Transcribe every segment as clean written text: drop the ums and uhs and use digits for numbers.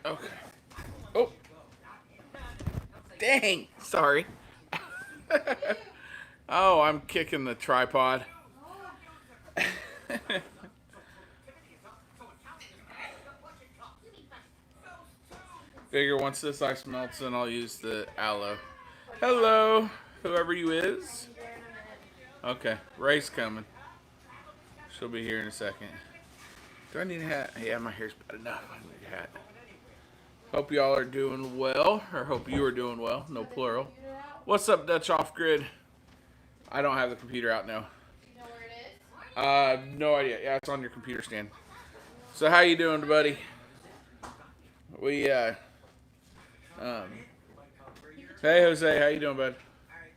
Okay. Oh, dang. Sorry. Oh, I'm kicking the tripod. Figure once this ice melts, then I'll use the aloe. Hello, whoever you is. Okay, Ray's coming. She'll be here in a second. Do I need a hat? Yeah, my hair's bad enough. I need a hat. Hope y'all are doing well, or hope you are doing well. No plural. What's up, Dutch Off Grid? I don't have the computer out now. No idea. Yeah, it's on your computer stand. So how you doing, buddy? We um. Hey, Jose, how you doing, bud?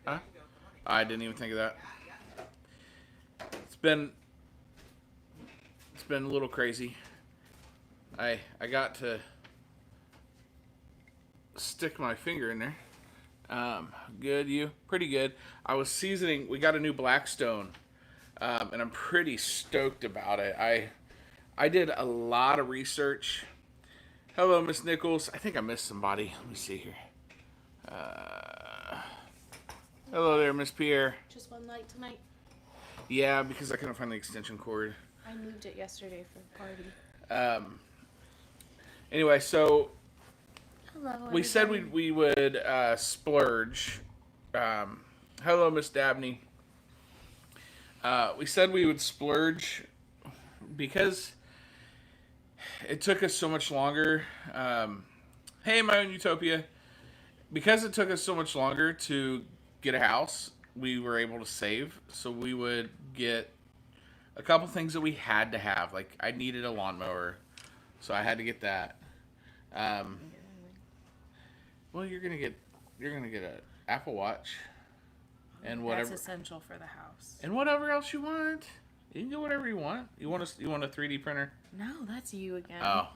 Huh? I didn't even think of that. It's been a little crazy. I got to stick my finger in there. Good, you? Pretty good. I was seasoning. We got a new Blackstone, and I'm pretty stoked about it. I did a lot of research. Hello, Miss Nichols. I think I missed somebody. Let me see here. Hello there, Miss Pierre. Just one light tonight. Yeah, because I couldn't find the extension cord. I moved it yesterday for the party. Anyway, so Hello, we said we would splurge. Hello, Miss Dabney. We said we would splurge because it took us so much longer. Hey, my own utopia. Because it took us so much longer to get a house, we were able to save. So we would get a couple things that we had to have. Like I needed a lawnmower, so I had to get that. Well, you're gonna get a Apple Watch and whatever. That's essential for the house. And whatever else you want. You can get whatever you want. You want a 3D printer? No, that's you again. Oh.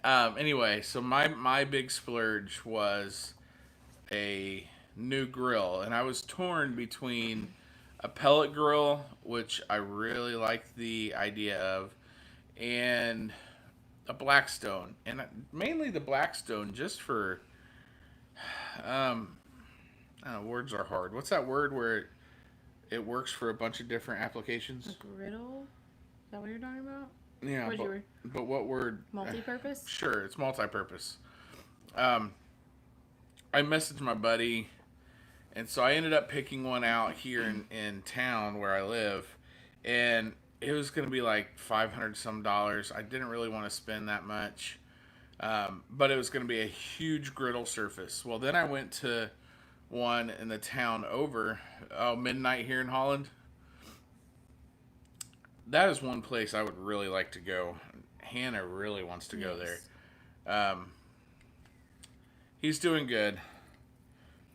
Anyway, so my big splurge was a new grill, and I was torn between a pellet grill, which I really like the idea of, and a Blackstone, and mainly the Blackstone just for I don't know, words are hard. What's that word where it works for a bunch of different applications? A griddle? Is that what you're talking about? Yeah, but what word? Multi-purpose? Sure, it's multi-purpose. I messaged my buddy, and so I ended up picking one out here in town where I live, and it was going to be like $500 some. I didn't really want to spend that much, but it was going to be a huge griddle surface. Well, then I went to one in the town over, Midnight here in Holland. That is one place I would really like to go. Hannah really wants to go there. He's doing good.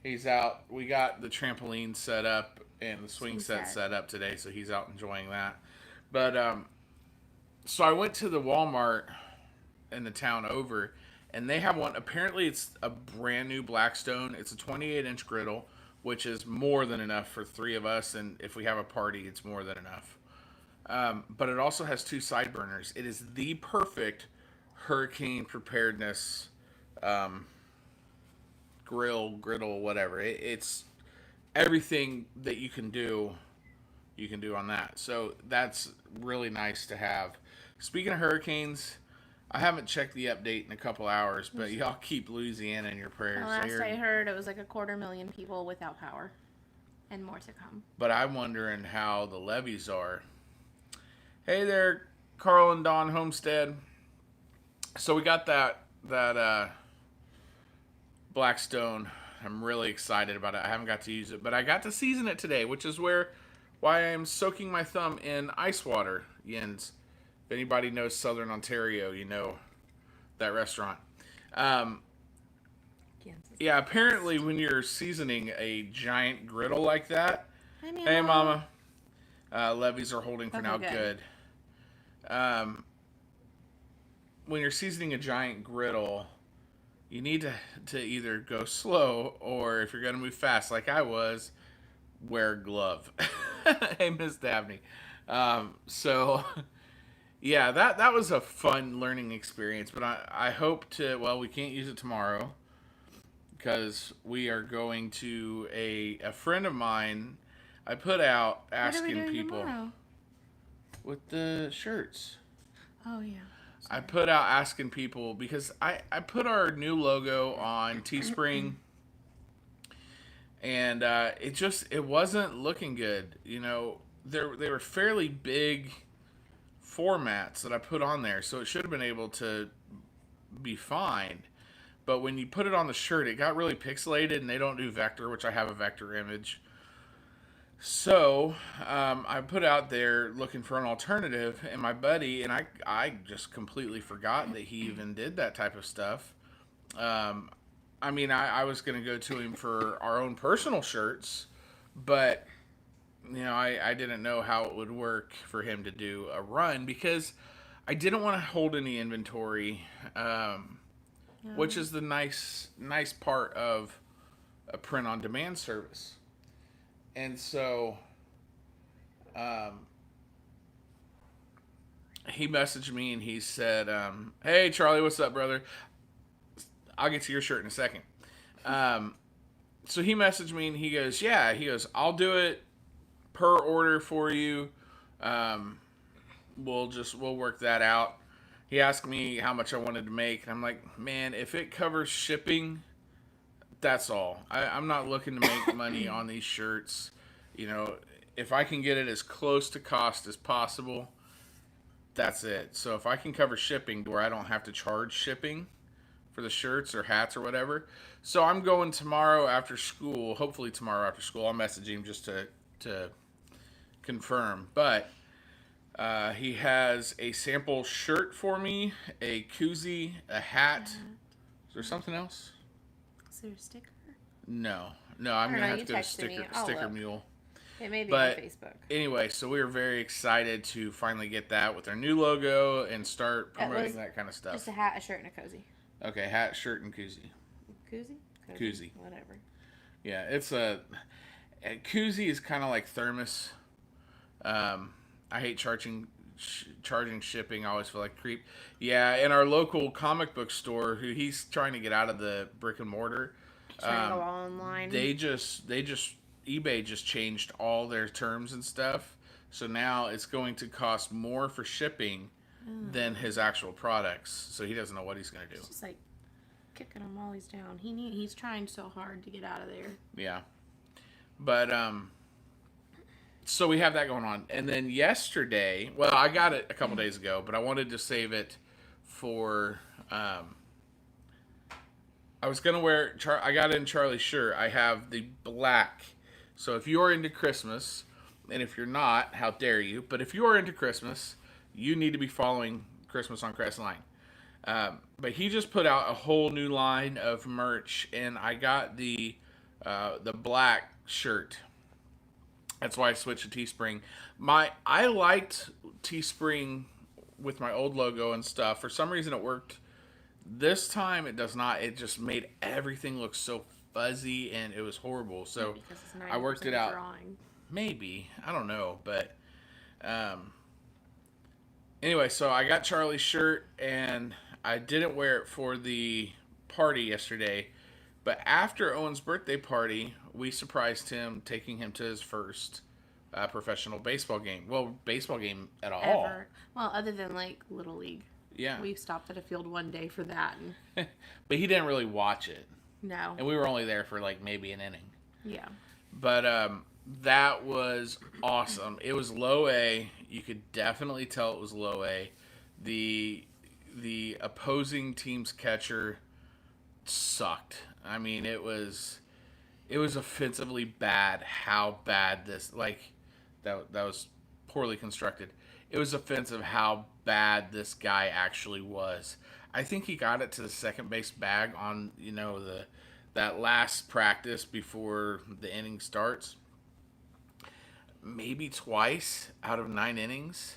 He's out. We got the trampoline set up and the swing set up today, so he's out enjoying that. But so I went to the Walmart in the town over, and they have one. Apparently, it's a brand new Blackstone. It's a 28-inch griddle, which is more than enough for three of us, and if we have a party, it's more than enough. But it also has two side burners. It is the perfect hurricane preparedness griddle, whatever. It's everything that you can do on that. So that's really nice to have. Speaking of hurricanes, I haven't checked the update in a couple hours, but y'all keep Louisiana in your prayers. The last I heard, it was like 250,000 people without power, and more to come. But I'm wondering how the levees are. Hey there, Carl and Don Homestead. So we got that Blackstone. I'm really excited about it. I haven't got to use it, but I got to season it today, which is why I am soaking my thumb in ice water. Yens. If anybody knows Southern Ontario, you know that restaurant. Yeah, apparently when you're seasoning a giant griddle like that, hey mama, levees are holding for now. Good. When you're seasoning a giant griddle, you need to either go slow, or if you're going to move fast like I was, wear a glove. Hey, Miss Dabney. So yeah, that was a fun learning experience. But I hope to. Well, we can't use it tomorrow because we are going to a friend of mine. I put out What are we asking doing people tomorrow? with the shirts. Oh yeah. I Sorry. put out asking people because I put our new logo on Teespring, and it wasn't looking good. You know, they were fairly big formats that I put on there, so it should have been able to be fine. But when you put it on the shirt, it got really pixelated, and they don't do vector, which I have a vector image. So I put out there looking for an alternative, and my buddy and I just completely forgot that he even did that type of stuff. Um, I mean, I was going to go to him for our own personal shirts, but I didn't know how it would work for him to do a run because I didn't want to hold any inventory, which is the nice part of a print on demand service. And so he messaged me and he said, "Hey Charlie, what's up, brother? I'll get to your shirt in a second." So he messaged me and he goes, "Yeah," he goes, "I'll do it per order for you. Um, we'll work that out." He asked me how much I wanted to make, and I'm like, "Man, if it covers shipping, that's all. I'm not looking to make money on these shirts. You know, if I can get it as close to cost as possible, that's it. So if I can cover shipping to where I don't have to charge shipping for the shirts or hats or whatever." So I'm going tomorrow after school. Hopefully tomorrow after school. I'll message him just to confirm. But he has a sample shirt for me, a koozie, a hat. Is there something else? Is there a sticker? No, I'm gonna have to go to sticker look. mule. It may be But on Facebook. anyway, so we were very excited to finally get that with our new logo and start promoting that kind of stuff. Just a hat, a shirt, and a cozy. Okay, hat, shirt, and koozie. Koozie? Koozie. Whatever. Yeah, it's a koozie is kind of like thermos. I hate charging shipping. I always feel like a creep. Yeah, in our local comic book store, who he's trying to get out of the brick and mortar. Trying to go online. They just eBay just changed all their terms and stuff. So now it's going to cost more for shipping than his actual products. So he doesn't know what he's going to do. It's just like kicking him while he's down. He's trying so hard to get out of there. Yeah. But so we have that going on. And then yesterday, well, I got it a couple days ago, but I wanted to save it for I was going to wear I got it in Charlie's shirt. I have the black. So if you're into Christmas, and if you're not, how dare you? But if you're into Christmas, you need to be following Christmas on Crest Line. But he just put out a whole new line of merch, and I got the black shirt. That's why I switched to Teespring. I liked Teespring with my old logo and stuff. For some reason, it worked. This time, it does not. It just made everything look so fuzzy, and it was horrible. So I worked it out. Drawing. Maybe. I don't know. But anyway, so I got Charlie's shirt, and I didn't wear it for the party yesterday. But after Owen's birthday party, we surprised him, taking him to his first professional baseball game. Well, baseball game at all. Ever. Well, other than like Little League. Yeah. We stopped at a field one day for that. And but he didn't really watch it. No. And we were only there for like maybe an inning. Yeah. But that was awesome. It was low A. You could definitely tell it was low A. The opposing team's catcher sucked. I mean, it was offensively bad how bad this, like, that was poorly constructed. It was offensive how bad this guy actually was. I think he got it to the second base bag on, that last practice before the inning starts. Maybe twice out of 9 innings.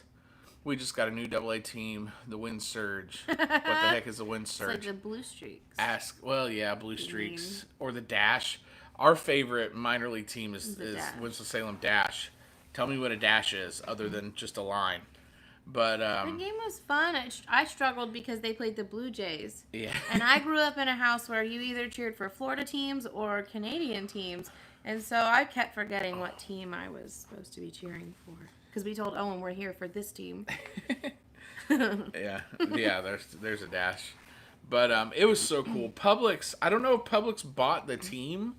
We just got a new AA team, the Wind Surge. What the heck is the Wind Surge? It's like the Blue Streaks. Blue Streaks. Or the Dash. Our favorite minor league team is Winston-Salem Dash. Tell me what a dash is, other than just a line. But the game was fun. I struggled because they played the Blue Jays. yeah. And I grew up in a house where you either cheered for Florida teams or Canadian teams. And so I kept forgetting what team I was supposed to be cheering for. Because we told Owen we're here for this team. Yeah. There's a dash. But it was so cool. Publix, I don't know if Publix bought the team.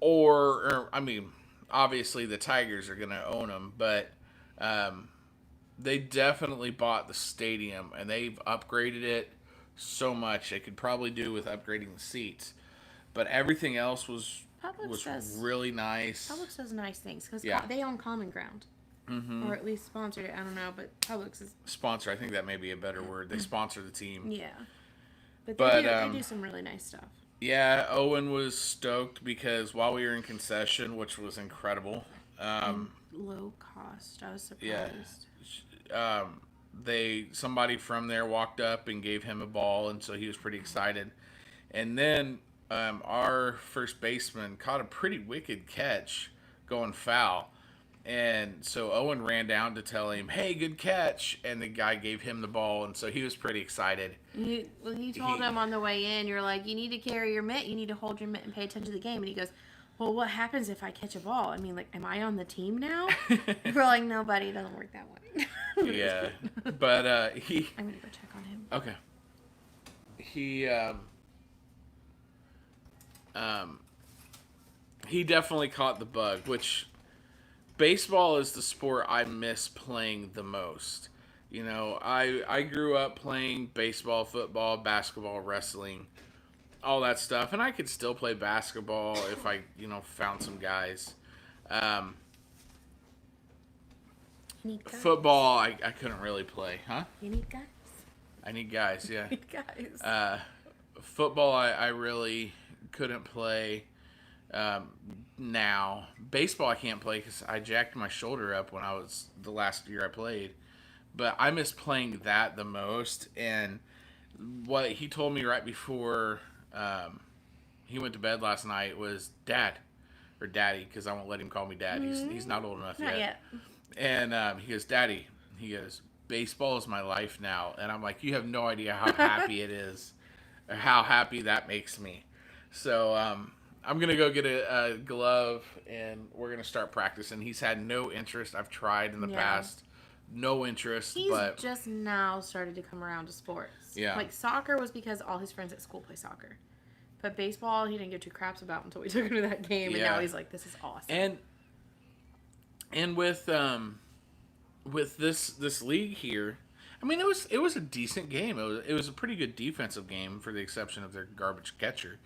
Or I mean, obviously the Tigers are going to own them, but they definitely bought the stadium, and they've upgraded it so much. They could probably do with upgrading the seats, but everything else was really nice. Publix does nice things because Yeah. they own Common Ground, or at least sponsored it. I don't know, but Publix is Sponsor. I think that may be a better word. They sponsor the team. yeah. But But, they do some really nice stuff. Yeah, Owen was stoked because while we were in concession, which was incredible, Low cost. I was surprised. somebody from there walked up and gave him a ball, and so he was pretty excited. And then our first baseman caught a pretty wicked catch going foul. And so Owen ran down to tell him, "Hey, good catch." And the guy gave him the ball, and so he was pretty excited. He told him on the way in, you're like, you need to carry your mitt, you need to hold your mitt and pay attention to the game. And he goes, well, what happens if I catch a ball? I mean, like, am I on the team now? We're like, no, buddy, it doesn't work that way. Yeah, but I'm going to go check on him. Okay. He definitely caught the bug, which baseball is the sport I miss playing the most. You know, I grew up playing baseball, football, basketball, wrestling, all that stuff, and I could still play basketball if I, found some guys. You need guys. Football, I couldn't really play, huh? You need guys. I need guys, yeah. You need guys. Football, I really couldn't play now. Baseball, I can't play because I jacked my shoulder up when the last year I played. But I miss playing that the most. And what he told me right before he went to bed last night was Dad, or Daddy, because I won't let him call me Dad. He's not old enough Not yet. And he goes, Daddy, he goes, baseball is my life now. And I'm like, you have no idea how happy it is, or how happy that makes me. So I'm going to go get a glove, and we're going to start practicing. He's had no interest. I've tried in the past. No interest. He's but just now started to come around to sports. Yeah. Like, soccer was because all his friends at school play soccer. But baseball, he didn't give two craps about until we took him to that game. And now he's like, this is awesome. And with this league here, I mean, it was a decent game. It was a pretty good defensive game, for the exception of their garbage catcher.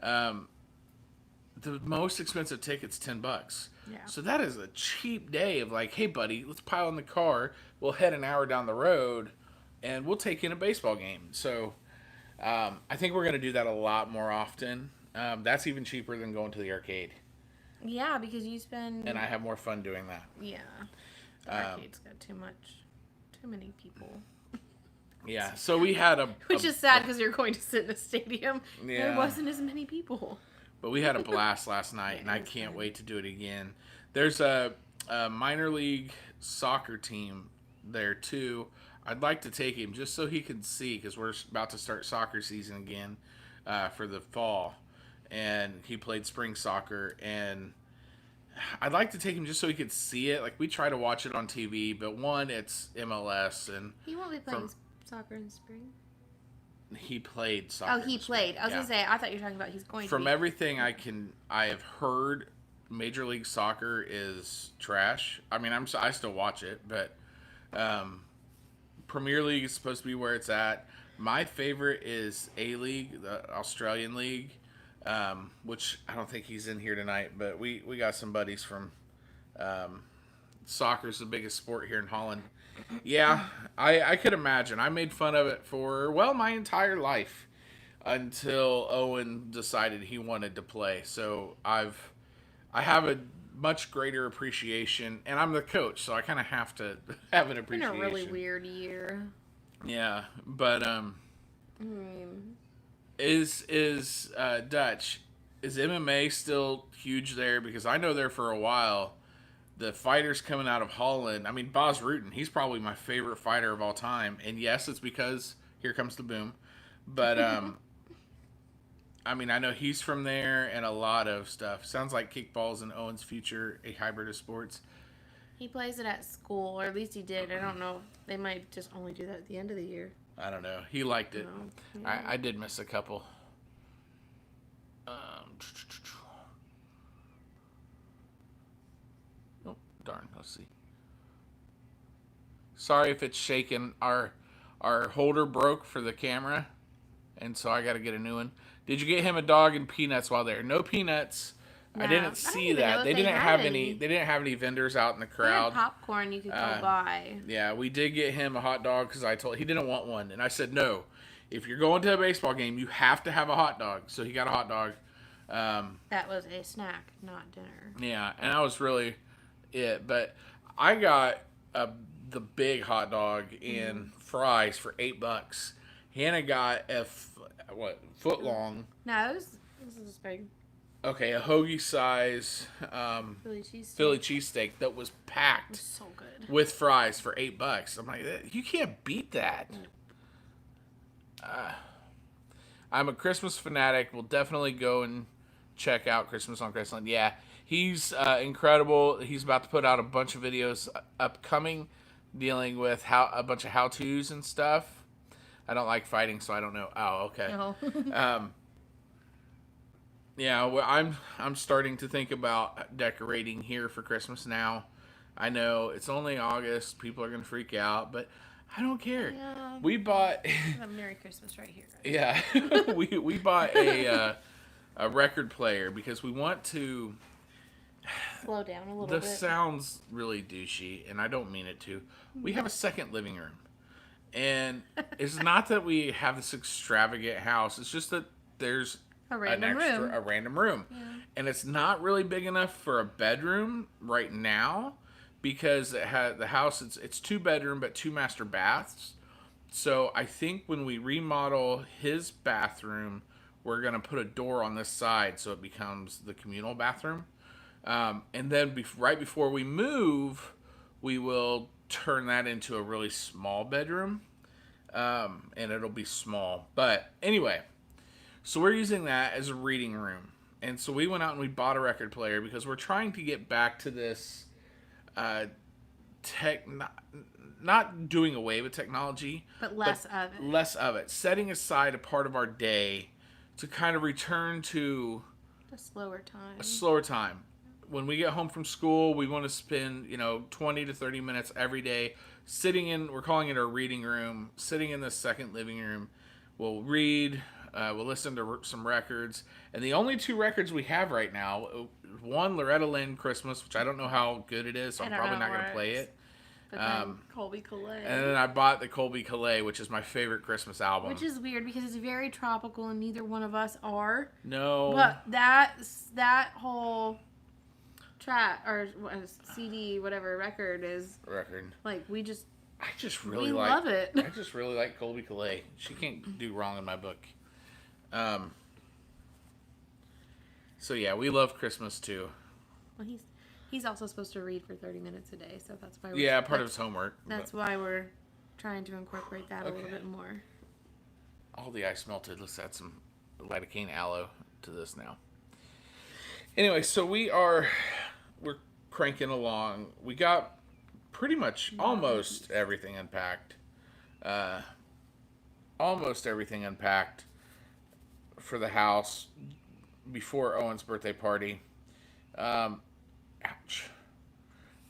The most expensive ticket's $10. Yeah. So that is a cheap day of like, hey buddy, let's pile in the car. We'll head an hour down the road, and we'll take in a baseball game. So I think we're gonna do that a lot more often. That's even cheaper than going to the arcade. Yeah, because you spend... And I have more fun doing that. Yeah. The arcade's got too many people. Yeah, so we had Which is sad because you're going to sit in a stadium. Yeah. There wasn't as many people. But we had a blast last night, and I can't wait to do it again. There's a minor league soccer team there, too. I'd like to take him just so he can see, because we're about to start soccer season again for the fall. And he played spring soccer, and I'd like to take him just so he could see it. Like, we try to watch it on TV, but one, it's MLS, and He won't be playing soccer in spring. he played soccer. Oh, he played. I was going to say, I thought you were talking about he's going to From be. everything I have heard, Major League Soccer is trash. I mean, I still watch it, but Premier League is supposed to be where it's at. My favorite is A-League, the Australian League, which I don't think he's in here tonight, but we got some buddies from soccer's the biggest sport here in Holland. Yeah, I could imagine. I made fun of it for, my entire life until Owen decided he wanted to play. So I have a much greater appreciation, and I'm the coach, so I kind of have to have an appreciation. It's been a really weird year. Yeah, but is Dutch, is MMA still huge there? Because I know there for a while the fighters coming out of Holland. I mean, Bas Rutten, he's probably my favorite fighter of all time. And yes, it's because Here Comes the Boom. But, I mean, I know he's from there and a lot of stuff. Sounds like kickball's in Owen's future, a hybrid of sports. He plays it at school, or at least he did. I don't know. They might just only do that at the end of the year. I don't know. He liked it. No. Yeah. I did miss a couple. Oh, darn. Let's see. Sorry if it's shaking. Our holder broke for the camera, and so I got to get a new one. Did you get him a dog and peanuts while there? No peanuts. No, I didn't see that. They didn't have any. They didn't have any vendors out in the crowd. They had popcorn you could go buy. Yeah, we did get him a hot dog because he didn't want one, and I said no. If you're going to a baseball game, you have to have a hot dog. So he got a hot dog. That was a snack, not dinner. Yeah, and that was really it. But I got the big hot dog and fries for $8. Hannah got a foot long. No, this is big. Okay, a hoagie size Philly cheesesteak that was packed. It was so good. With fries for $8. I'm like, you can't beat that. I'm a Christmas fanatic. We'll definitely go and check out Christmas on Graceland. Yeah, he's incredible. He's about to put out a bunch of videos upcoming dealing with a bunch of how-tos and stuff. I don't like fighting, so I don't know. Oh, okay. No. Yeah, well, I'm starting to think about decorating here for Christmas now. I know it's only August. People are going to freak out, but I don't care. Yeah. We bought a Merry Christmas right here. Yeah. we bought a record player because we want to slow down a little bit. This sounds really douchey, and I don't mean it to. We have a second living room. And it's not that we have this extravagant house. It's just that there's a random room. Yeah. And it's not really big enough for a bedroom right now because the house, it's 2-bedroom but 2 master baths. So I think when we remodel his bathroom, we're going to put a door on this side so it becomes the communal bathroom. And then right before we move, we will turn that into a really small bedroom. And it'll be small. But anyway, so we're using that as a reading room. And so we went out and we bought a record player because we're trying to get back to this not doing away with technology. But less of it. Less of it. Setting aside a part of our day to kind of return to a slower time. When we get home from school, we want to spend, 20 to 30 minutes every day we're calling it our reading room, sitting in the second living room. We'll read, we'll listen to some records. And the only 2 records we have right now, one, Loretta Lynn Christmas, which I don't know how good it is, so I'm probably not going to play it. But then Colby Calais. And then I bought the Colby Calais, which is my favorite Christmas album. Which is weird because it's very tropical and neither one of us are. No. But that whole track or CD, whatever record is. Like we love it. I just really like Colby Calais. She can't do wrong in my book. So yeah, we love Christmas too. Well, he's also supposed to read for 30 minutes a day, so that's why. Part of his homework. That's why we're trying to incorporate that a little bit more. All the ice melted. Let's add some lidocaine aloe to this now. Anyway, so we're cranking along. We got pretty much almost everything unpacked. For the house before Owen's birthday party. Ouch.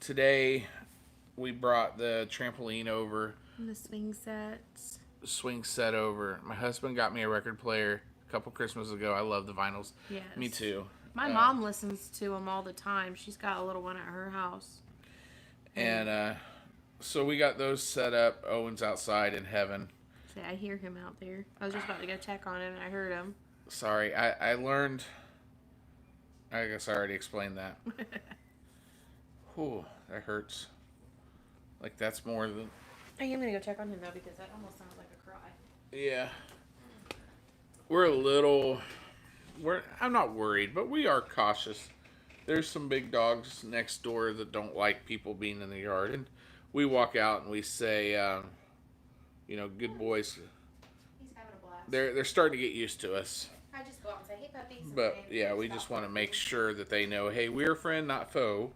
Today we brought the trampoline over. And the swing set over. My husband got me a record player a couple Christmases ago. I love the vinyls. Yes. Me too. My mom listens to them all the time. She's got a little one at her house. And so we got those set up. Owen's outside in heaven. See, I hear him out there. I was just about to go check on him and I heard him. Sorry, I learned. I guess I already explained that. Whew, that hurts. Like that's more than. I am gonna go check on him though because that almost sounds like a cry. Yeah. I'm not worried, but we are cautious there's some big dogs next door that don't like people being in the yard, and we walk out and we say, good boys. He's having a blast. They're starting to get used to us. I just go out and say, hey, puppies. But yeah, we just want to make sure that they know, hey, we're friend, not foe,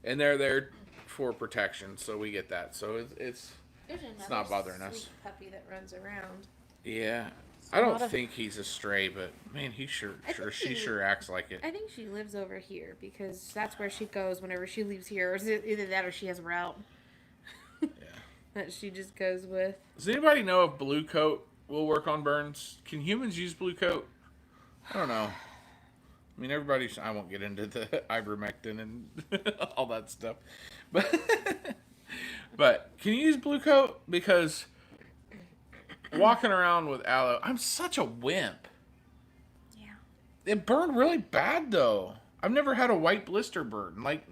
and they're there for protection. So we get that. So it's not bothering us. Puppy that runs around. Yeah, I don't think he's a stray, but man, she sure acts like it. I think she lives over here because that's where she goes whenever she leaves here. Or either that or she has a route. Yeah. That she just goes with. Does anybody know if blue coat will work on burns? Can humans use blue coat? I don't know. I mean, I won't get into the ivermectin and all that stuff. But can you use blue coat? Because walking around with aloe, I'm such a wimp. Yeah. It burned really bad, though. I've never had a white blister burn. Like,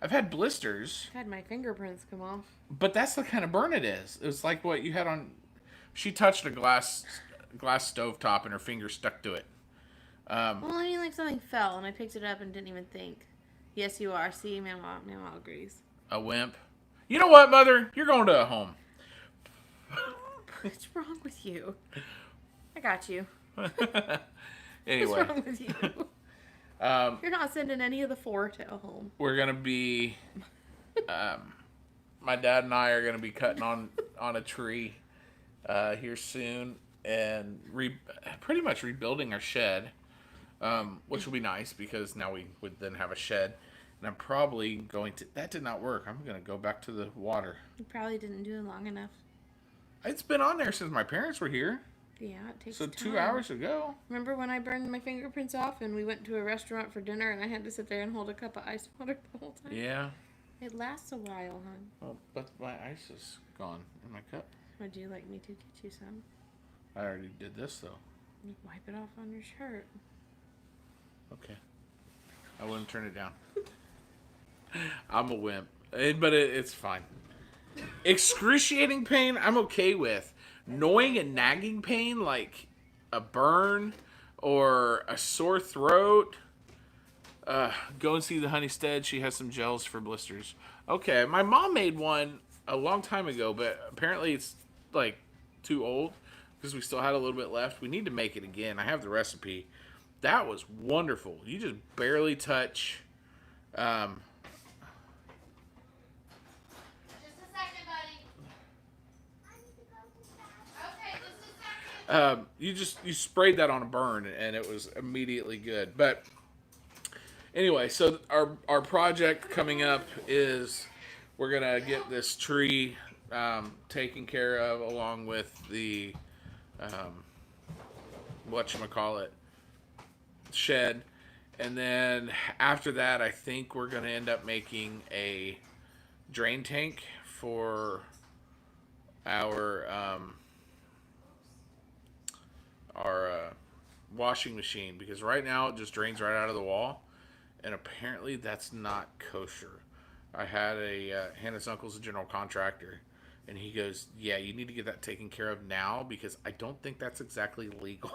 I've had blisters. I've had my fingerprints come off. But that's the kind of burn it is. It was like what you had on... She touched a glass stovetop and her finger stuck to it. Well, I mean, like something fell and I picked it up and didn't even think. Yes, you are. See, Mama agrees. A wimp. You know what, Mother? You're going to a home. What's wrong with you? I got you. Anyway. What's wrong with you? You're not sending any of the 4 to a home. We're going to be... my dad and I are going to be cutting on a tree here soon and pretty much rebuilding our shed, which will be nice because now we would then have a shed. And I'm probably going to... That did not work. I'm going to go back to the water. You probably didn't do it long enough. It's been on there since my parents were here. Yeah, it takes So time. 2 hours ago. Remember when I burned my fingerprints off and we went to a restaurant for dinner and I had to sit there and hold a cup of ice water the whole time? Yeah. It lasts a while, hon. Well, but my ice is gone in my cup. Would you like me to get you some? I already did this, though. You wipe it off on your shirt. Okay. I wouldn't turn it down. I'm a wimp. But it's fine. Excruciating pain, I'm okay with. Gnawing and nagging pain, like a burn or a sore throat. Go and see the Homestead. She has some gels for blisters. Okay, my mom made one a long time ago, but apparently it's like too old because we still had a little bit left. We need to make it again. I have the recipe. That was wonderful. You just barely touch. You sprayed that on a burn and it was immediately good. But anyway, so our project coming up is we're gonna get this tree taken care of along with the whatchamacallit shed, and then after that I think we're gonna end up making a drain tank for our washing machine, because right now it just drains right out of the wall, and apparently that's not kosher. I had Hannah's uncle's a general contractor, and he goes, yeah, you need to get that taken care of now because I don't think that's exactly legal.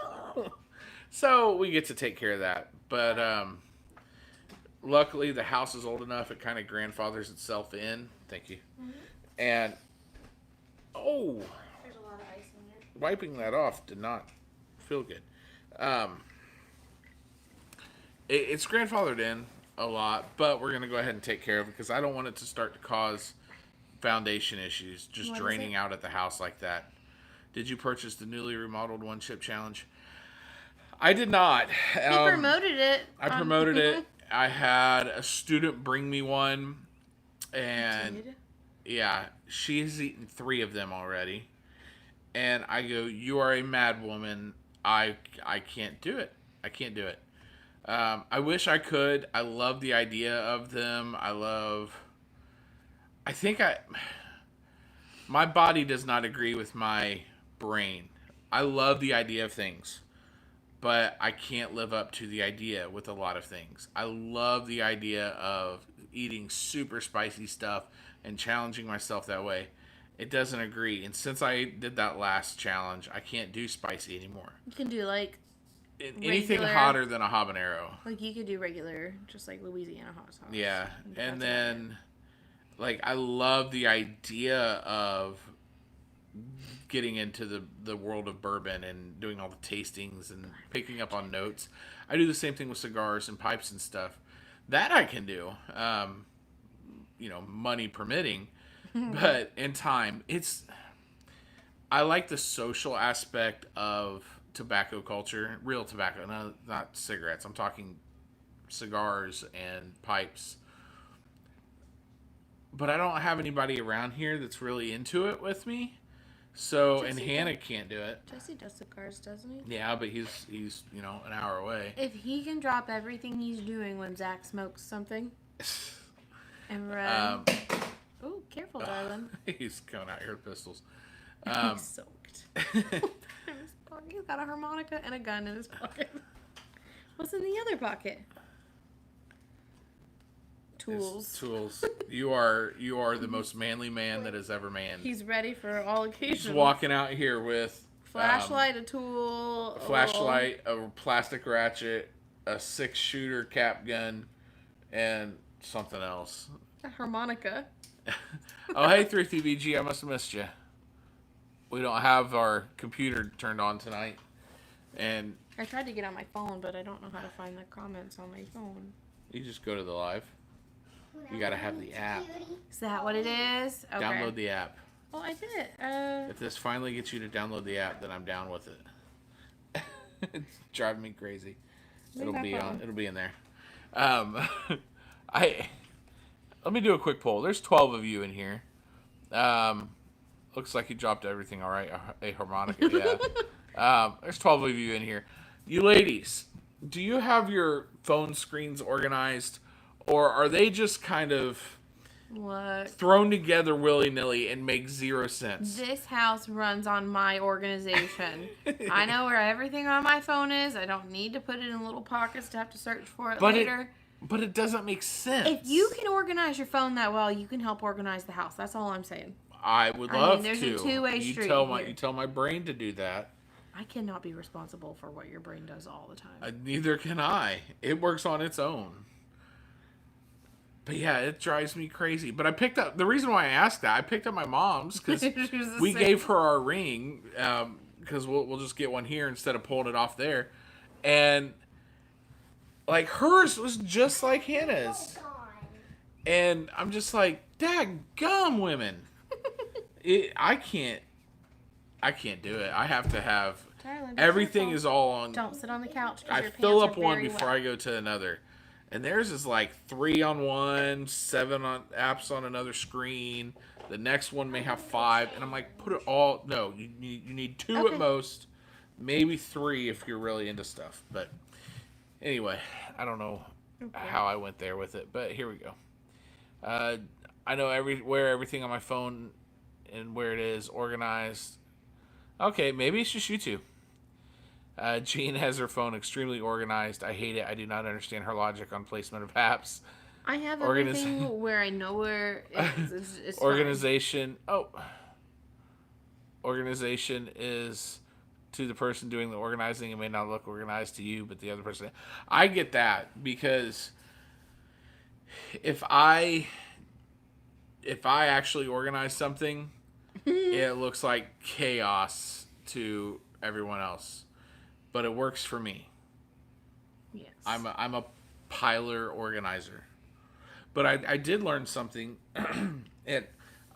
So we get to take care of that. But luckily the house is old enough, it kind of grandfathers itself in. Thank you. Mm-hmm. And there's a lot of ice in there. Wiping that off did not feel good. It's grandfathered in a lot, but we're going to go ahead and take care of it because I don't want it to start to cause foundation issues just draining out at the house like that. Did you purchase the newly remodeled One Chip Challenge? I did not. He promoted it. I promoted it. I had a student bring me one, and yeah, she's eaten 3 of them already. And I go, you are a mad woman. I can't do it. I can't do it. I wish I could. I love the idea of them. My body does not agree with my brain. I love the idea of things, but I can't live up to the idea with a lot of things. I love the idea of eating super spicy stuff and challenging myself that way. It doesn't agree. And since I did that last challenge, I can't do spicy anymore. You can do like anything hotter than a habanero. Like, you could do regular, just like Louisiana hot sauce. Yeah. And then, like, I love the idea of getting into the world of bourbon and doing all the tastings and picking up on notes. I do the same thing with cigars and pipes and stuff. That I can do, money permitting. But in time, I like the social aspect of tobacco culture, real tobacco, not cigarettes. I'm talking cigars and pipes. But I don't have anybody around here that's really into it with me. So, and Hannah can't do it. Jesse does cigars, doesn't he? Yeah, but he's an hour away. If he can drop everything he's doing when Zach smokes something and run. Oh, careful, darling. He's coming out here with pistols. He's soaked. He's got a harmonica and a gun in his pocket. What's in the other pocket? Tools. Tools. You are the most manly man that has ever manned. He's ready for all occasions. He's walking out here with flashlight, a tool, a plastic ratchet, a 6-shooter cap gun, and something else. A harmonica. Oh, hey, 3TVG, I must have missed you. We don't have our computer turned on tonight, and I tried to get on my phone, but I don't know how to find the comments on my phone. You just go to the live. You gotta have the app. Is that what it is? Okay. Download the app. Oh, I did. If this finally gets you to download the app, then I'm down with it. It's driving me crazy. It'll be in there. Let me do a quick poll. There's 12 of you in here. Looks like you dropped everything all right. A harmonica, yeah. There's 12 of you in here. You ladies, do you have your phone screens organized? Or are they just kind of thrown together willy-nilly and make zero sense? This house runs on my organization. I know where everything on my phone is. I don't need to put it in little pockets to have to search for it later. But it doesn't make sense. If you can organize your phone that well, you can help organize the house. That's all I'm saying. I would love to. There's a two-way street. You tell my brain to do that. I cannot be responsible for what your brain does all the time. Neither can I. It works on its own. But yeah, it drives me crazy. But the reason why I asked that, I picked up my mom's because we gave her our ring because we'll just get one here instead of pulling it off there. And like hers was just like Hannah's. And I'm just like, daggum women. I can't do it. I have to have everything is all on. Don't sit on the couch. I fill up one before I go to another. And theirs is like 3 on one, 7 on apps on another screen. The next one may have 5, and I'm like, put it all. No, you need 2 at most, maybe 3 if you're really into stuff. But anyway, I don't know how I went there with it, but here we go. I know where everything on my phone and where it is organized. Okay, maybe it's just you two. Jean has her phone extremely organized. I hate it. I do not understand her logic on placement of apps. I have everything where I know where it's organization. Fine. Oh. Organization is to the person doing the organizing. It may not look organized to you, but the other person. I get that because if I actually organize something, it looks like chaos to everyone else. But it works for me. Yes. I'm a piler organizer. But I did learn something. And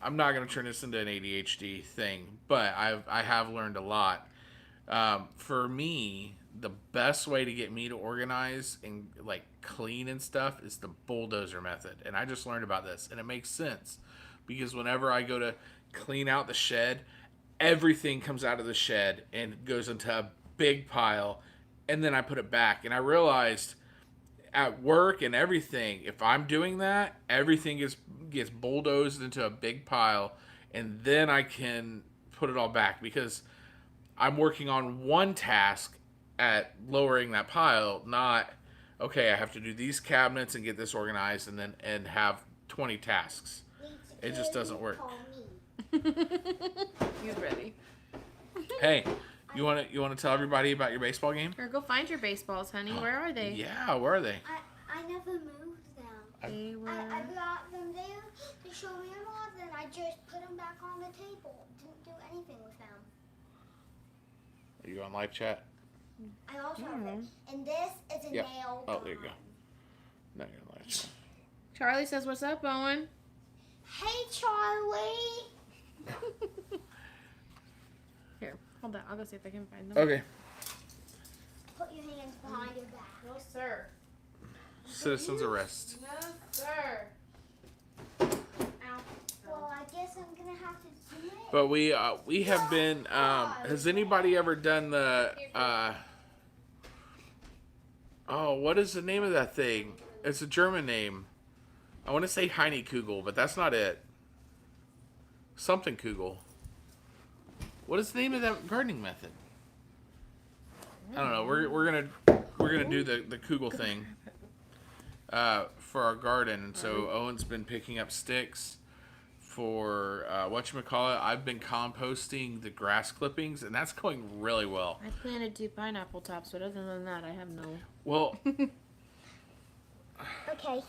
I'm not going to turn this into an ADHD thing, but I have learned a lot. For me, the best way to get me to organize and like clean and stuff is the bulldozer method. And I just learned about this, and it makes sense because whenever I go to clean out the shed, everything comes out of the shed and goes into a big pile, and then I put it back. And I realized at work and everything, if I'm doing that, everything gets bulldozed into a big pile, and then I can put it all back because I'm working on one task at lowering that pile, not okay, I have to do these cabinets and get this organized and have 20 tasks. It just doesn't work. He's ready. Hey, You want to tell everybody about your baseball game? Or go find your baseballs, honey. Where are they? Yeah, where are they? I never moved them. They were... I brought them there to show me a lot, and I just put them back on the table. Didn't do anything with them. Are you on live chat? I also have this. And this is a nail gun. Oh, there you go. No, you're on live chat. Charlie says, "What's up, Owen?" Hey, Charlie. Here, hold on. I'll go see if I can find them. Okay. Put your hands behind your back. No, sir. Citizens arrest. No, sir. Well, I guess I'm gonna have to do it. But we have been. Has anybody ever done the? Oh, what is the name of that thing? It's a German name. I want to say Heinekugel, but that's not it. Something Kugel. What is the name of that gardening method? I don't know. We're gonna do the Kugel thing for our garden, and so Owen's been picking up sticks for whatchamacallit. I've been composting the grass clippings, and that's going really well. I planted 2 pineapple tops, but other than that, I have no. Well. Okay.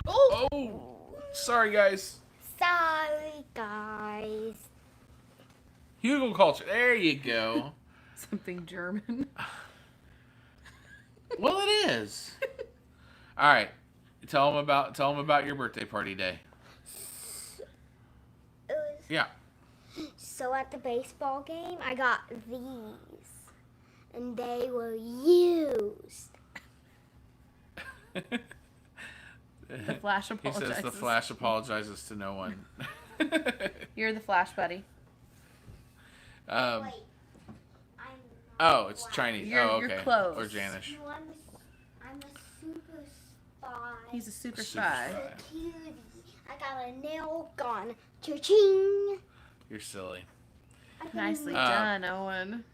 Oh, sorry guys. Sorry, guys. Hugel culture. There you go. Something German. Well, it is. All right. Tell them about your birthday party day. It was, Yeah. so at the baseball game, I got these, and they were used. The Flash He apologizes. says the Flash apologizes to no one. You're the Flash, buddy. Wait, I'm Oh, it's black. Chinese. You're Okay. close. Or Janish. No, I'm a super spy. He's a super Super spy. spy. Security. I got a nail gun. Cha-ching. You're silly. Nicely done, Owen.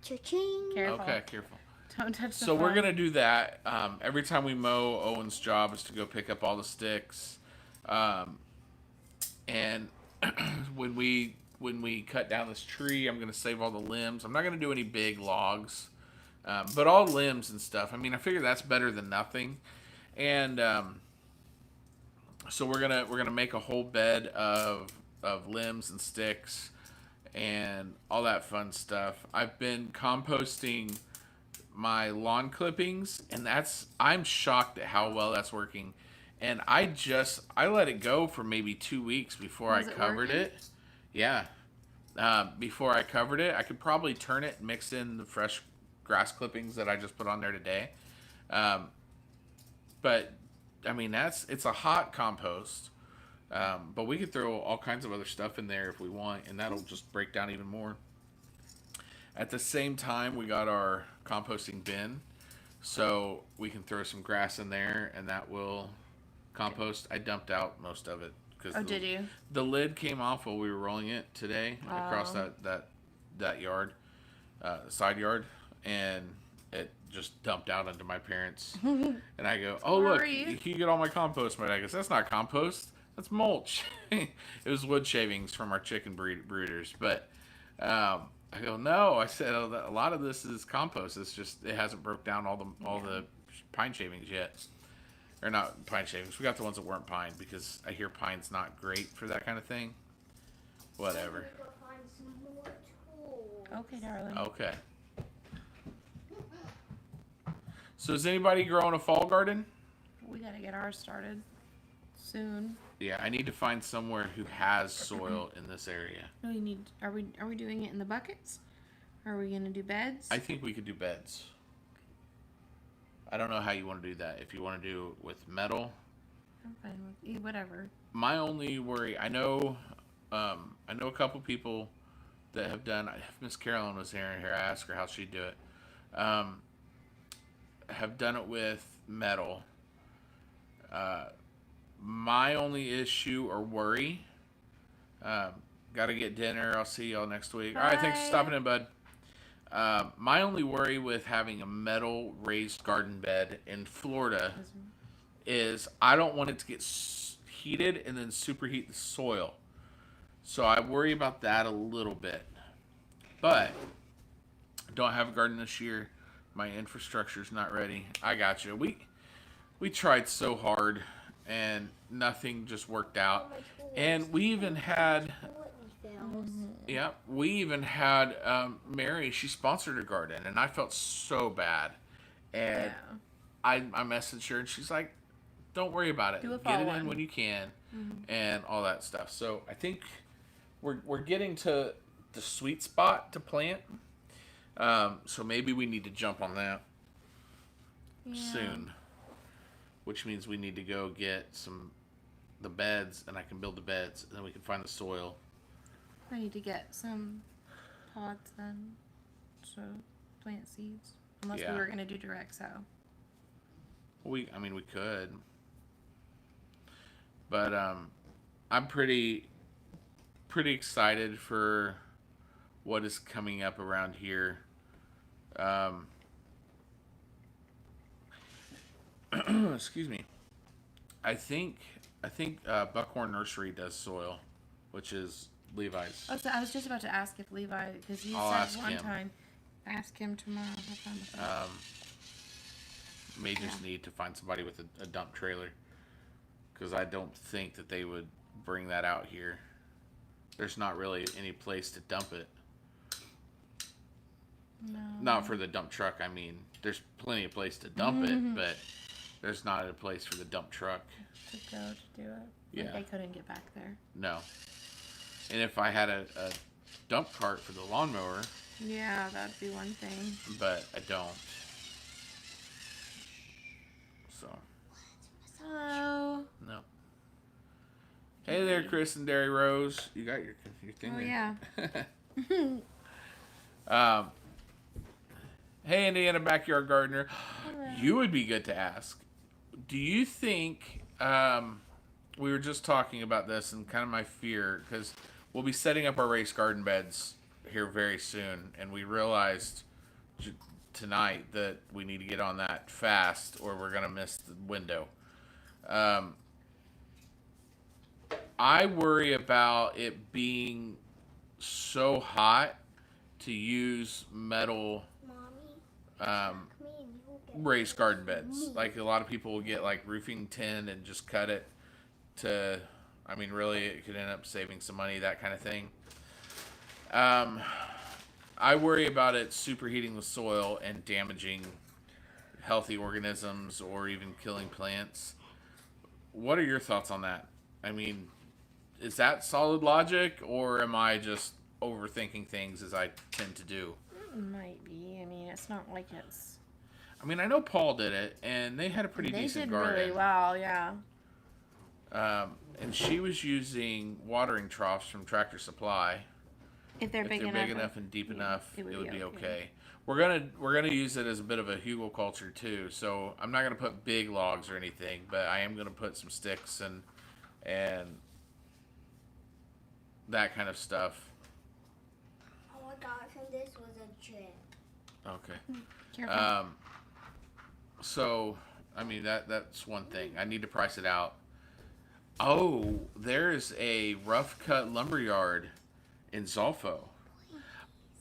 Cha-ching. Careful. Okay, careful. Don't touch the So we're phone. gonna do that. Every time we mow, Owen's job is to go pick up all the sticks, and when we cut down this tree, I'm gonna save all the limbs. I'm not gonna do any big logs, but all limbs and stuff. I mean, I figure that's better than nothing, and so we're gonna make a whole bed of limbs and sticks and all that fun stuff. I've been composting my lawn clippings, and I'm shocked at how well that's working. And I let it go for maybe 2 weeks before I covered working? it. Yeah. Before I covered it, I could probably turn it and mix in the fresh grass clippings that I just put on there today. But I mean, it's a hot compost. But we could throw all kinds of other stuff in there if we want, and that'll just break down even more. At the same time, we got our composting bin, so we can throw some grass in there, and that will compost. I dumped out most of it because did you? The lid came off while we were rolling it today across that yard, side yard, and it just dumped out into my parents. And I go, "Oh look, you get all my compost." My dad goes, "That's not compost. That's mulch." It was wood shavings from our chicken breeders, but. I go, no. I said, a lot of this is compost. It's just it hasn't broke down all the pine shavings yet, or not pine shavings. We got the ones that weren't pine because I hear pine's not great for that kind of thing. Whatever. I'm gonna go find some more tools. Okay, darling. Okay. So is anybody growing a fall garden? We gotta get ours started soon. Yeah, I need to find somewhere who has soil in this area. No, you need. Are we doing it in the buckets? Are we gonna do beds? I think we could do beds. I don't know how you want to do that. If you want to do it with metal. I'm fine with whatever. My only worry, I know a couple people that have done. If Miss Carolyn was here, I asked her how she'd do it. Have done it with metal. My only issue or worry, got to get dinner. I'll see y'all next week. Bye. All right, thanks for stopping in, bud. My only worry with having a metal raised garden bed in Florida is I don't want it to get heated and then superheat the soil. So I worry about that a little bit. But Don't have a garden this year. My infrastructure's not ready. I got you. We tried so hard, and nothing just worked out. And we even had, yeah, we even had Mary. She sponsored a garden, and I felt so bad. And I messaged her, and she's like, "Don't worry about it. Get it in when you can, and all that stuff." So I think we're getting to the sweet spot to plant. So maybe we need to jump on that soon, which means we need to go get the beds, and I can build the beds, and then we can find the soil. I need to get some pods then, so plant seeds. Unless we were gonna do direct sow. We could, but I'm pretty excited for what is coming up around here. Excuse me. I think Buckhorn Nursery does soil, which is Levi's. Oh, so I was just about to ask if Levi, because you said one time, ask him tomorrow. May just need to find somebody with a dump trailer, because I don't think that they would bring that out here. There's not really any place to dump it. No. Not for the dump truck. I mean, there's plenty of place to dump it, but there's not a place for the dump truck To go to do it. Yeah. Like they couldn't get back there. No. And if I had a dump cart for the lawnmower, Yeah, that'd be one thing. but I don't. So, Hello. no. Hey there, Chris and Derry Rose. You got your thing there. Yeah. Hey, Indiana Backyard Gardener. Hello. You would be good to ask. Do you think, we were just talking about this and kind of my fear, because we'll be setting up our raised garden beds here very soon, and we realized tonight that we need to get on that fast or we're going to miss the window. I worry about it being so hot to use metal raised garden beds. Like a lot of people will get like roofing tin and just cut it to, I mean, really it could end up saving some money, that kind of thing. I worry about it superheating the soil and damaging healthy organisms or even killing plants. What are your thoughts on that? I mean, is that solid logic, or am I just overthinking things as I tend to do? It might be. I mean, it's not like it's... I mean, I know Paul did it, and they had a pretty decent garden. They did really well, yeah. And she was using watering troughs from Tractor Supply. If they're big enough and deep enough, it would be okay. We're gonna use it as a bit of a hugelculture too. So I'm not gonna put big logs or anything, but I am gonna put some sticks and that kind of stuff. Oh my gosh, and this was a trick. Okay. Careful. So I mean that's one thing. I need to price it out. Oh, there's a rough cut lumberyard in Zolfo.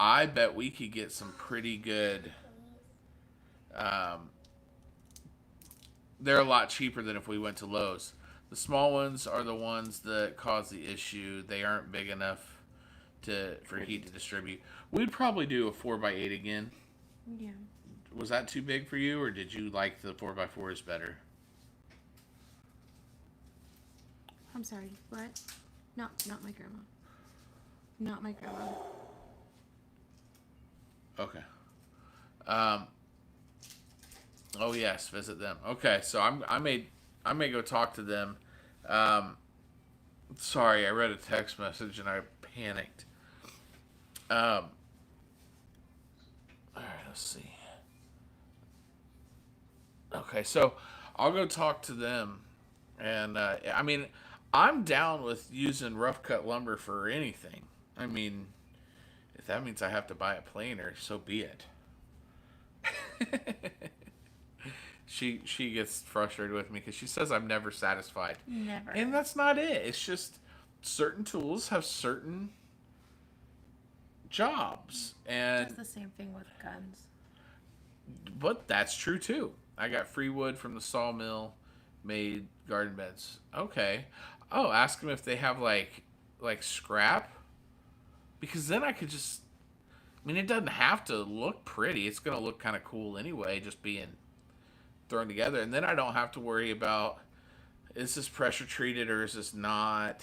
I bet we could get some pretty good. They're a lot cheaper than if we went to Lowe's. The small ones are the ones that cause the issue. They aren't big enough for heat to distribute. We'd probably do a 4x8 again. Yeah. Was that too big for you, or did you like the 4x4s better? I'm sorry. What? Not my grandma. Not my grandma. Okay. Oh yes, visit them. Okay, so I may go talk to them. Sorry, I read a text message and I panicked. All right, let's see. Okay, so I'll go talk to them, and I mean, I'm down with using rough cut lumber for anything. I mean, if that means I have to buy a planer, so be it. She gets frustrated with me because she says I'm never satisfied. Never. And that's not it. It's just certain tools have certain jobs. And It's the same thing with guns. but that's true too. I got free wood from the sawmill, made garden beds. Okay. Oh, ask them if they have like scrap, because then I could just. I mean, it doesn't have to look pretty. It's gonna look kind of cool anyway, just being thrown together, and then I don't have to worry about, is this pressure treated or is this not.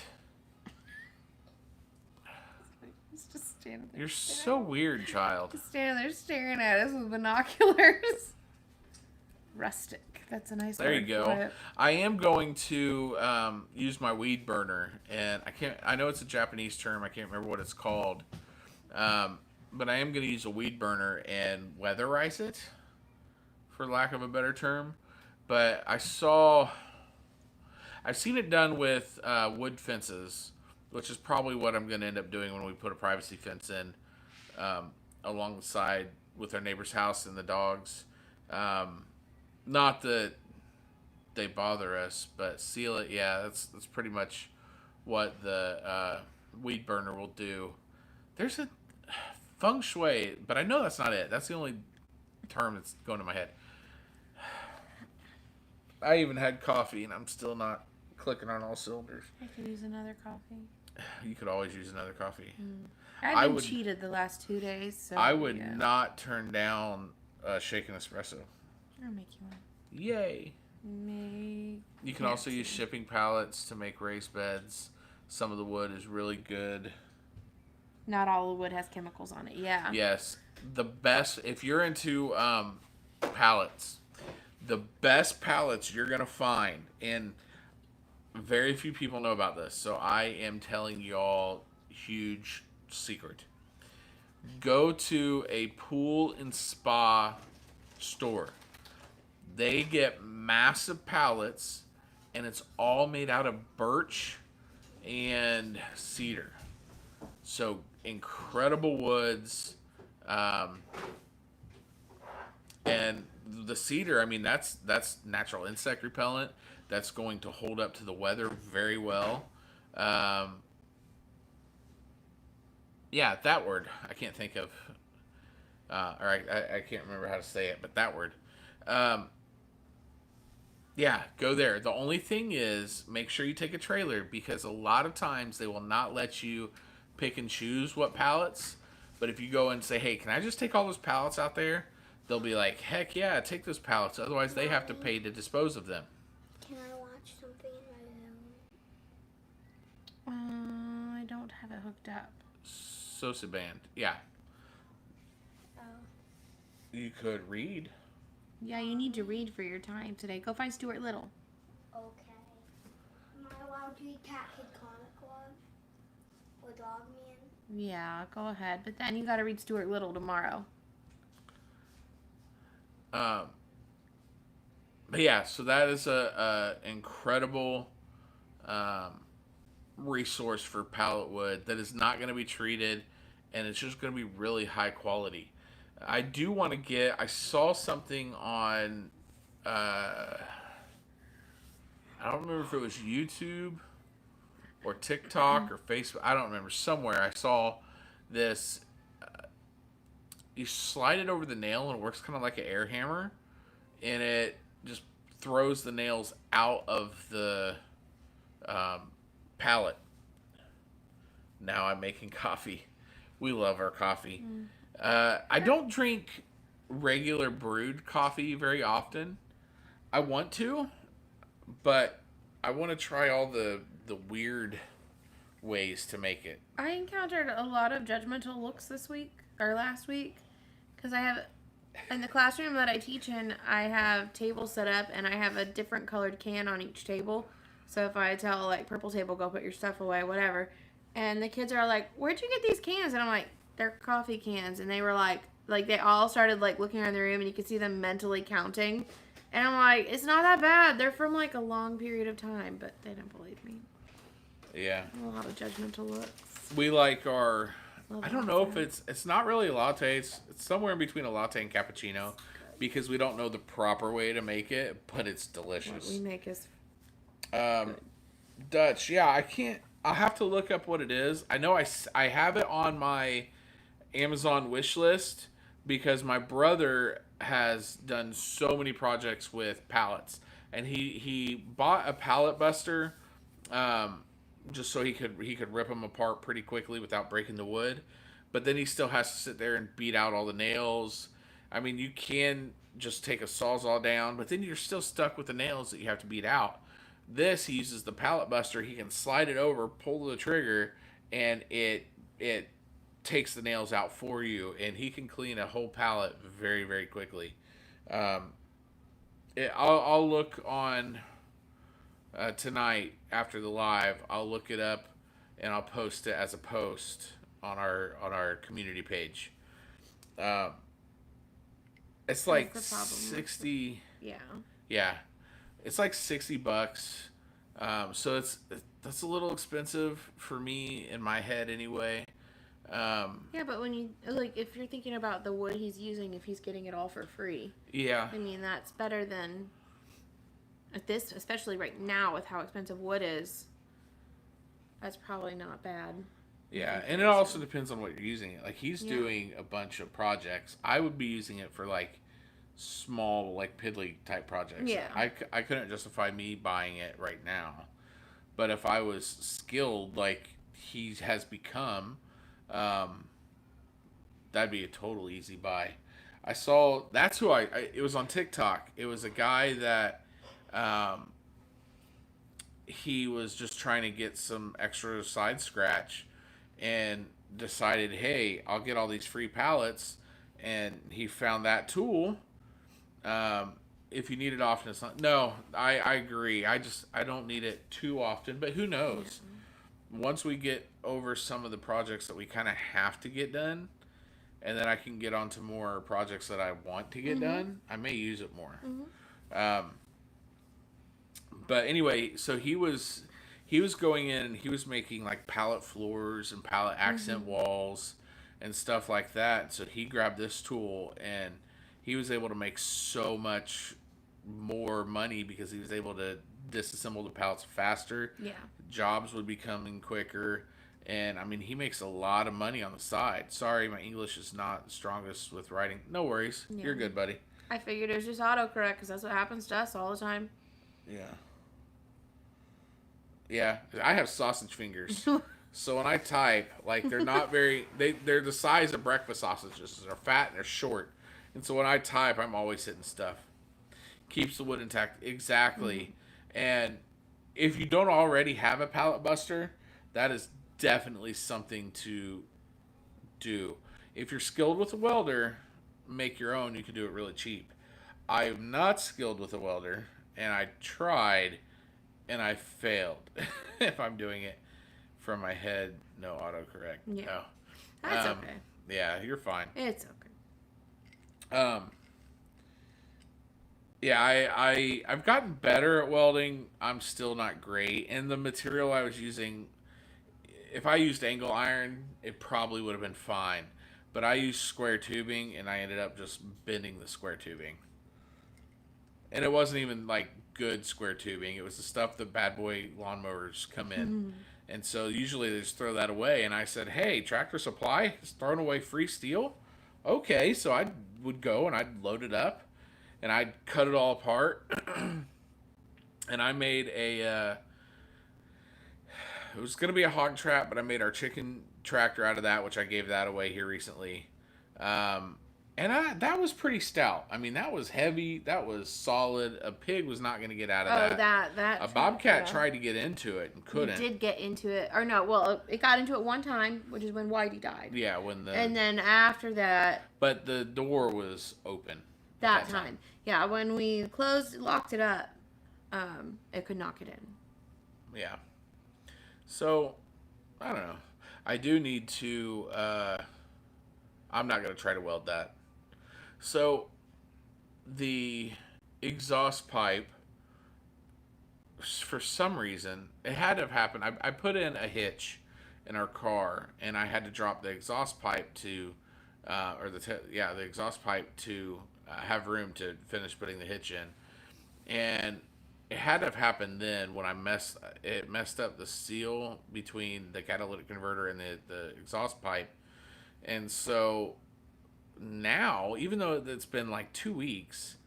He's just standing there. You're so weird, child. Just standing there staring at us with binoculars. Rustic. That's a nice There word you go. for it. I am going to use my weed burner, and I know it's a Japanese term. I can't remember what it's called. But I am going to use a weed burner and weatherize it, for lack of a better term. But I've seen it done with wood fences, which is probably what I'm going to end up doing when we put a privacy fence in alongside with our neighbor's house and the dogs. Not that they bother us, but seal it. Yeah, that's pretty much what the weed burner will do. There's a feng shui, but I know that's not it. That's the only term that's going to my head. I even had coffee, and I'm still not clicking on all cylinders. I could use another coffee. You could always use another coffee. I've been cheated the last 2 days, so I would not turn down shaken espresso. I'll make you one. Yay! You can also use shipping pallets to make raised beds. Some of the wood is really good. Not all the wood has chemicals on it. Yeah. Yes, the best if you're into pallets. The best pallets you're gonna find, and very few people know about this, so I am telling y'all huge secret. Go to a pool and spa store. They get massive pallets, and it's all made out of birch and cedar. So incredible woods, and the cedar. I mean, that's natural insect repellent. That's going to hold up to the weather very well. Yeah, that word I can't think of. Or I can't remember how to say it, but that word. Yeah, go there. The only thing is, make sure you take a trailer, because a lot of times they will not let you pick and choose what pallets. But if you go and say, hey, can I just take all those pallets out there? They'll be like, heck yeah, take those pallets. Otherwise, they have to pay to dispose of them. Can I watch something in my room? I don't have it hooked up. Sosa band. Yeah. Oh. You could read. Yeah, you need to read for your time today. Go find Stuart Little. Okay. Am I allowed to read Cat Kid Comic Club? Or Dog Man? Yeah, go ahead. But then you got to read Stuart Little tomorrow. But yeah, so that is a incredible resource for pallet wood that is not going to be treated, and it's just going to be really high quality. I do want to get. I saw something on. I don't remember if it was YouTube or TikTok or Facebook. I don't remember. Somewhere I saw this. You slide it over the nail and it works kind of like an air hammer, and it just throws the nails out of the pallet. Now I'm making coffee. We love our coffee. I don't drink regular brewed coffee very often. I want to, but I want to try all the weird ways to make it. I encountered a lot of judgmental looks this week, or last week, because I have, in the classroom that I teach in, I have tables set up, and I have a different colored can on each table. So if I tell, like, purple table, go put your stuff away, whatever, and the kids are like, where'd you get these cans? And I'm like, they're coffee cans. And they were like they all started, like, looking around the room, and you could see them mentally counting. And I'm like, it's not that bad. They're from, like, a long period of time, but they didn't believe me. Yeah. A lot of judgmental looks. We like our... I don't know if it's not really a latte. It's somewhere in between a latte and cappuccino, because we don't know the proper way to make it, but it's delicious. What we make is Dutch. Yeah, I can't. I'll have to look up what it is. I know I have it on my Amazon wish list because my brother has done so many projects with pallets, and he bought a pallet buster, just so he could rip them apart pretty quickly without breaking the wood. But then he still has to sit there and beat out all the nails. I mean, you can just take a sawzall down, but then you're still stuck with the nails that you have to beat out. This, he uses the pallet buster. He can slide it over, pull the trigger, and it takes the nails out for you, and he can clean a whole pallet very, very quickly. I'll look on tonight after the live. I'll look it up, and I'll post it as a post on our community page. It's like That's the problem. 60. Yeah. Yeah, it's like $60. So that's a little expensive for me in my head anyway. Yeah, but when you if you're thinking about the wood he's using, if he's getting it all for free, Yeah. I mean that's better than at this, especially right now with how expensive wood is. That's probably not bad. Yeah, and it also depends on what you're using it. Like he's doing a bunch of projects. I would be using it for like small, like piddly type projects. Yeah. I couldn't justify me buying it right now. But if I was skilled like he has become, that'd be a total easy buy. I saw, that's who it was on TikTok. It was a guy that he was just trying to get some extra side scratch and decided, hey, I'll get all these free pallets. And he found that tool. If you need it often, it's not. No, I agree. I don't need it too often, but who knows? Yeah. Once we get over some of the projects that we kind of have to get done, and then I can get onto more projects that I want to get done, I may use it more. But anyway, so he was going in and he was making like pallet floors and pallet accent walls and stuff like that. So he grabbed this tool and he was able to make so much more money because he was able to disassemble the pallets faster. Yeah. Jobs would be coming quicker. And I mean, he makes a lot of money on the side. Sorry, my English is not the strongest with writing. No worries. Yeah. You're good, buddy. I figured it was just autocorrect because that's what happens to us all the time. Yeah. Yeah, I have sausage fingers. So when I type, like they're not very, they're the size of breakfast sausages. They're fat and they're short. And so when I type, I'm always hitting stuff. Keeps the wood intact. Exactly. And if you don't already have a pallet buster, that is definitely something to do. If you're skilled with a welder, make your own. You can do it really cheap. I'm not skilled with a welder, and I tried, and I failed. If I'm doing it from my head, no autocorrect. Yeah. No. That's okay. Yeah, you're fine. It's okay. Yeah, I've gotten better at welding. I'm still not great. And the material I was using, if I used angle iron, it probably would have been fine. But I used square tubing, and I ended up just bending the square tubing. And it wasn't even like good square tubing. It was the stuff that bad boy lawnmowers come in. And so usually they just throw that away. And I said, hey, Tractor Supply is throwing away free steel? Okay, so I would go and I'd load it up. And I'd cut it all apart. And I made it was going to be a hog trap, but I made our chicken tractor out of that, which I gave that away here recently. And that was pretty stout. I mean, that was heavy. That was solid. A pig was not going to get out of that. A bobcat tried to get into it and couldn't. It did get into it. Or no, well, it got into it one time, which is when Whitey died. Yeah, and then after that. But the door was open. That time. Yeah, when we locked it up, it could not get in. Yeah. So, I don't know. I do need to, I'm not going to try to weld that. So, the exhaust pipe, for some reason, it had to have happened. I put in a hitch in our car, and I had to drop the exhaust pipe to, the exhaust pipe to have room to finish putting the hitch in. And it had to have happened then when it messed up the seal between the catalytic converter and the exhaust pipe. And so now, even though it's been like 2 weeks,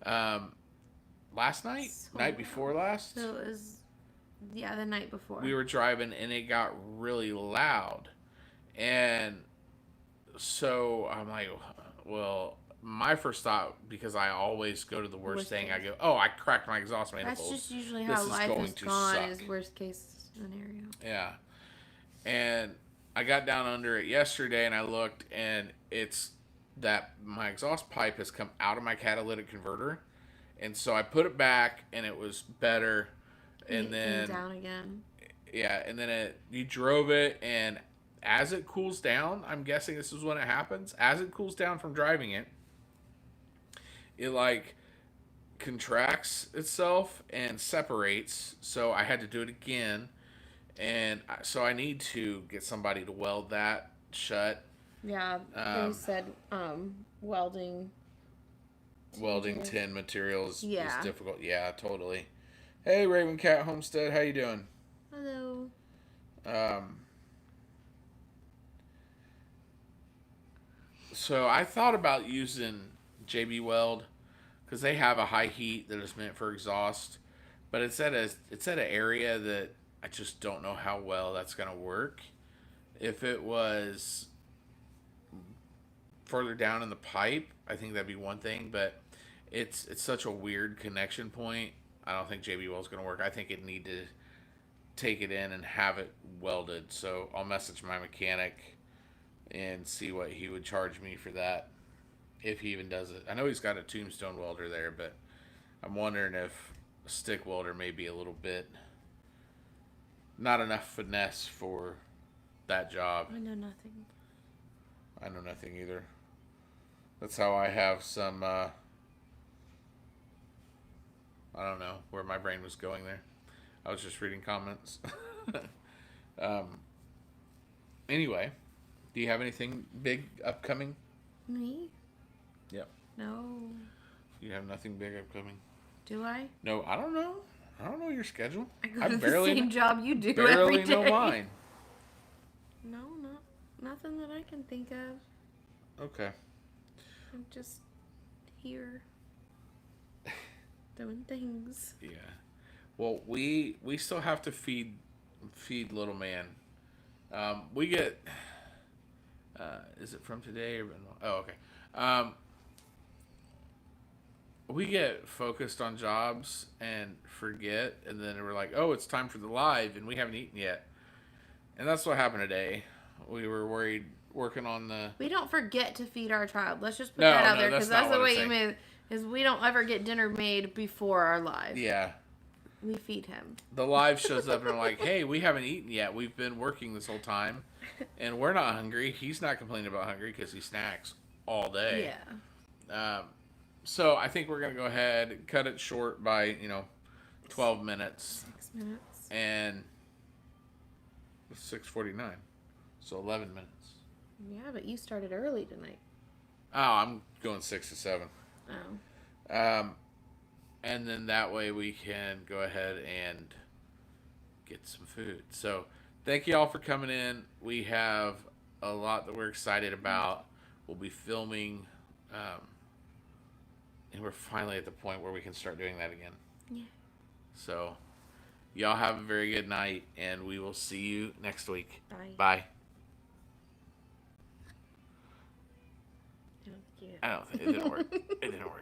last night, So night before last, So it was, yeah, the night before. we were driving and it got really loud. And so I'm like, well, my first thought, because I always go to the worst thing, I go, oh, I cracked my exhaust manifold. That's just usually This how is life going is to gone, suck. is worst case scenario. Yeah. And I got down under it yesterday and I looked, and it's that my exhaust pipe has come out of my catalytic converter. And so I put it back and it was better. And It then came down again. yeah, and then you drove it, and as it cools down, I'm guessing this is when it happens. As it cools down from driving it, it like contracts itself and separates. So I had to do it again, and so I need to get somebody to weld that shut. Yeah, they said welding Tin material is Yeah. difficult. Yeah, totally. Hey, Raven Cat Homestead, how you doing? Hello. So I thought about using JB Weld because they have a high heat that is meant for exhaust, but it's at an area that I just don't know how well that's gonna work. If it was further down in the pipe, I think that'd be one thing, but it's such a weird connection point. I don't think JB Weld's gonna work. I think it'd need to take it in and have it welded. So I'll message my mechanic and see what he would charge me for that, if he even does it. I know he's got a tombstone welder there, but I'm wondering if a stick welder may be a little bit not enough finesse for that job. I know nothing. I know nothing either. That's how I have some I don't know where my brain was going there. I was just reading comments. Anyway, do you have anything big upcoming? Me? Yep. No. You have nothing big upcoming? Do I? No, I don't know. I don't know your schedule. I go to the same job you do every barely day. know mine. No, nothing that I can think of. Okay. I'm just here doing things. Yeah. Well, we still have to feed little man. We get. Is it from today or? Oh, okay. We get focused on jobs and forget, and then we're like, "Oh, it's time for the live," and we haven't eaten yet. And that's what happened today. We were worried working on the. We don't forget to feed our child. Let's just put No, that out no, there, that's because not that's the what way I'm you saying. mean. Is we don't ever get dinner made before our live. Yeah. We feed him. The live shows up and I'm like, "Hey, we haven't eaten yet. We've been working this whole time, and we're not hungry." He's not complaining about hungry because he snacks all day. Yeah. So I think we're gonna go ahead and cut it short by 12 minutes, 6 minutes. and it's 6:49, so 11 minutes. Yeah, but you started early tonight. Oh, I'm going 6 to 7. Oh. And then that way we can go ahead and get some food. So thank you all for coming in. We have a lot that we're excited about. We'll be filming, and we're finally at the point where we can start doing that again. Yeah. So y'all have a very good night, and we will see you next week. Bye. Bye. I don't think you- I don't think it didn't work. It didn't work.